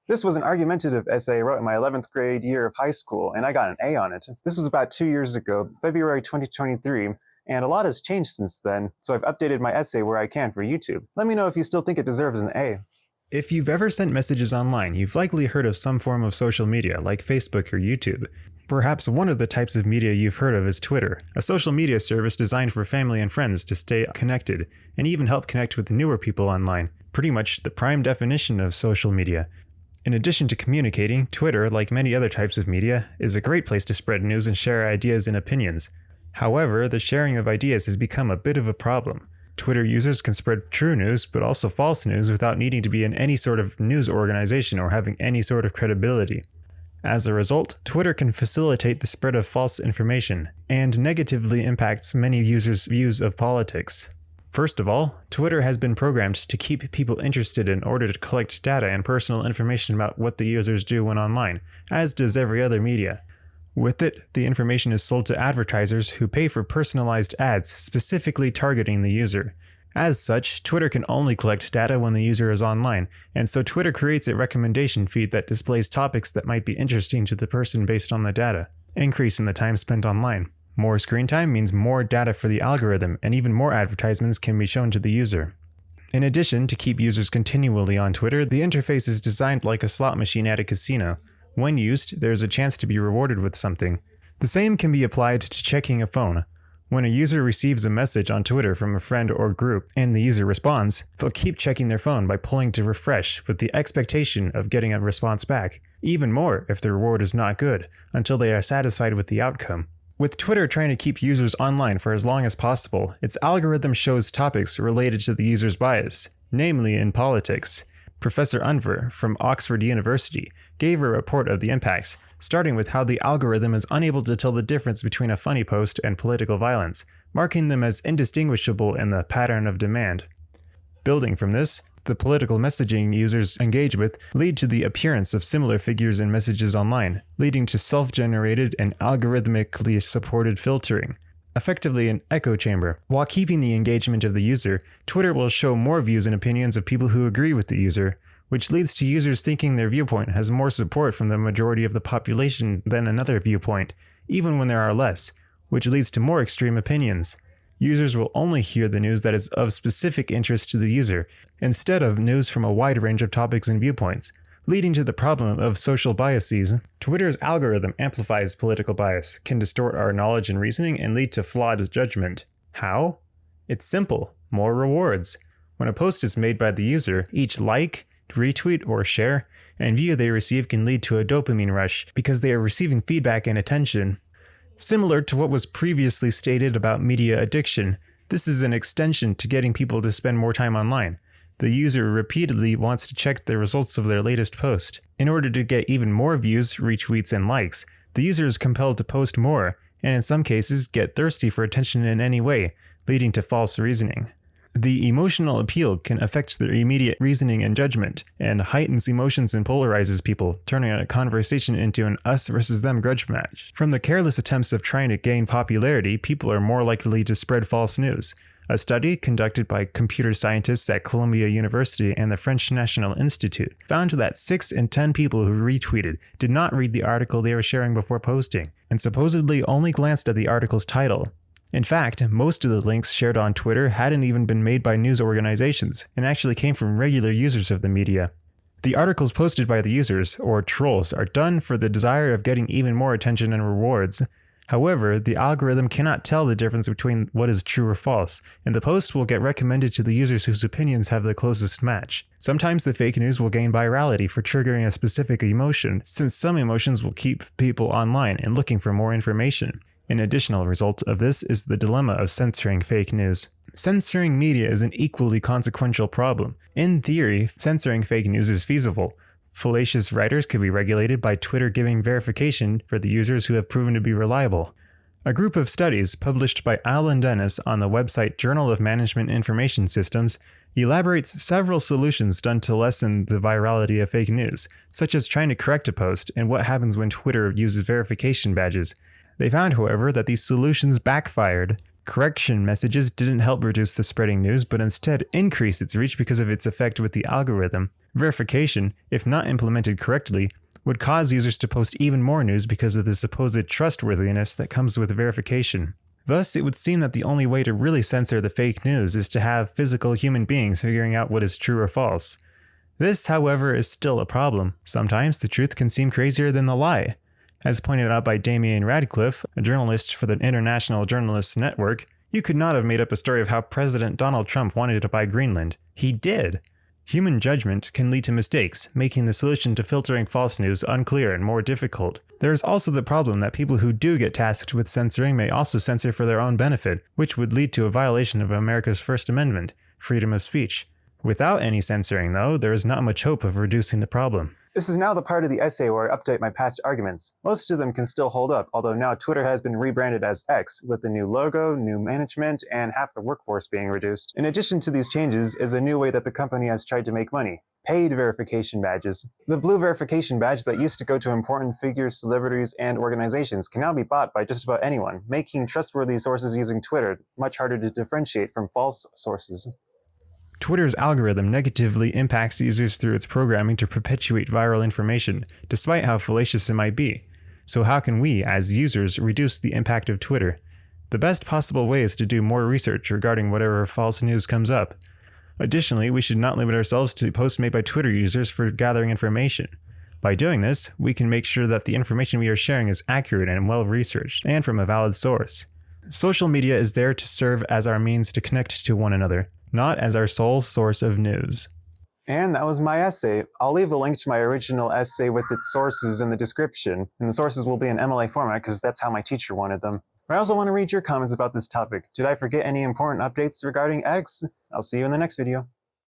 This was an argumentative essay I wrote in my 11th grade year of high school, and I got an A on it. This was about 2 years ago, February 2023, and a lot has changed since then, so I've updated my essay where I can for YouTube. Let me know if you still think it deserves an A. If you've ever sent messages online, you've likely heard of some form of social media like Facebook or YouTube. Perhaps one of the types of media you've heard of is Twitter, a social media service designed for family and friends to stay connected, and even help connect with newer people online. Pretty much the prime definition of social media. In addition to communicating, Twitter, like many other types of media, is a great place to spread news and share ideas and opinions. However, the sharing of ideas has become a bit of a problem. Twitter users can spread true news, but also false news without needing to be in any sort of news organization or having any sort of credibility. As a result, Twitter can facilitate the spread of false information, and negatively impacts many users' views of politics. First of all, Twitter has been programmed to keep people interested in order to collect data and personal information about what the users do when online, as does every other media. With it, the information is sold to advertisers who pay for personalized ads specifically targeting the user. As such, Twitter can only collect data when the user is online, and so Twitter creates a recommendation feed that displays topics that might be interesting to the person based on the data, increasing the time spent online. More screen time means more data for the algorithm, and even more advertisements can be shown to the user. In addition, to keep users continually on Twitter, the interface is designed like a slot machine at a casino. When used, there is a chance to be rewarded with something. The same can be applied to checking a phone. When a user receives a message on Twitter from a friend or group, and the user responds, they'll keep checking their phone by pulling to refresh with the expectation of getting a response back, even more if the reward is not good, until they are satisfied with the outcome. With Twitter trying to keep users online for as long as possible, its algorithm shows topics related to the user's bias, namely in politics. Professor Unver from Oxford University gave a report of the impacts, starting with how the algorithm is unable to tell the difference between a funny post and political violence, marking them as indistinguishable in the pattern of demand. Building from this, the political messaging users engage with lead to the appearance of similar figures in messages online, leading to self-generated and algorithmically supported filtering, effectively an echo chamber. While keeping the engagement of the user, Twitter will show more views and opinions of people who agree with the user, which leads to users thinking their viewpoint has more support from the majority of the population than another viewpoint, even when there are less, which leads to more extreme opinions. Users will only hear the news that is of specific interest to the user, instead of news from a wide range of topics and viewpoints, leading to the problem of social biases. Twitter's algorithm amplifies political bias, can distort our knowledge and reasoning, and lead to flawed judgment. How? It's simple. More rewards. When a post is made by the user, each like, retweet, or share, and view they receive can lead to a dopamine rush because they are receiving feedback and attention. Similar to what was previously stated about media addiction, this is an extension to getting people to spend more time online. The user repeatedly wants to check the results of their latest post. In order to get even more views, retweets, and likes, the user is compelled to post more, and in some cases get thirsty for attention in any way, leading to false reasoning. The emotional appeal can affect their immediate reasoning and judgment, and heightens emotions and polarizes people, turning a conversation into an us versus them grudge match. From the careless attempts of trying to gain popularity, people are more likely to spread false news. A study conducted by computer scientists at Columbia University and the French National Institute found that 6 in 10 people who retweeted did not read the article they were sharing before posting, and supposedly only glanced at the article's title. In fact, most of the links shared on Twitter hadn't even been made by news organizations, and actually came from regular users of the media. The articles posted by the users, or trolls, are done for the desire of getting even more attention and rewards. However, the algorithm cannot tell the difference between what is true or false, and the posts will get recommended to the users whose opinions have the closest match. Sometimes the fake news will gain virality for triggering a specific emotion, since some emotions will keep people online and looking for more information. An additional result of this is the dilemma of censoring fake news. Censoring media is an equally consequential problem. In theory, censoring fake news is feasible. Fallacious writers could be regulated by Twitter giving verification for the users who have proven to be reliable. A group of studies published by Alan Dennis on the website Journal of Management Information Systems elaborates several solutions done to lessen the virality of fake news, such as trying to correct a post and what happens when Twitter uses verification badges. They found, however, that these solutions backfired. Correction messages didn't help reduce the spreading news, but instead increase its reach because of its effect with the algorithm. Verification, if not implemented correctly, would cause users to post even more news because of the supposed trustworthiness that comes with verification. Thus, it would seem that the only way to really censor the fake news is to have physical human beings figuring out what is true or false. This, however, is still a problem. Sometimes the truth can seem crazier than the lie. As pointed out by Damian Radcliffe, a journalist for the International Journalists Network, you could not have made up a story of how President Donald Trump wanted to buy Greenland. He did. Human judgment can lead to mistakes, making the solution to filtering false news unclear and more difficult. There is also the problem that people who do get tasked with censoring may also censor for their own benefit, which would lead to a violation of America's First Amendment, freedom of speech. Without any censoring, though, there is not much hope of reducing the problem. This is now the part of the essay where I update my past arguments. Most of them can still hold up, although now Twitter has been rebranded as X, with a new logo, new management, and half the workforce being reduced. In addition to these changes is a new way that the company has tried to make money: paid verification badges. The blue verification badge that used to go to important figures, celebrities, and organizations can now be bought by just about anyone, making trustworthy sources using Twitter much harder to differentiate from false sources. Twitter's algorithm negatively impacts users through its programming to perpetuate viral information, despite how fallacious it might be. So how can we, as users, reduce the impact of Twitter? The best possible way is to do more research regarding whatever false news comes up. Additionally, we should not limit ourselves to posts made by Twitter users for gathering information. By doing this, we can make sure that the information we are sharing is accurate and well-researched, and from a valid source. Social media is there to serve as our means to connect to one another, not as our sole source of news. And that was my essay. I'll leave a link to my original essay with its sources in the description, and the sources will be in MLA format because that's how my teacher wanted them. I also want to read your comments about this topic. Did I forget any important updates regarding X? I'll see you in the next video.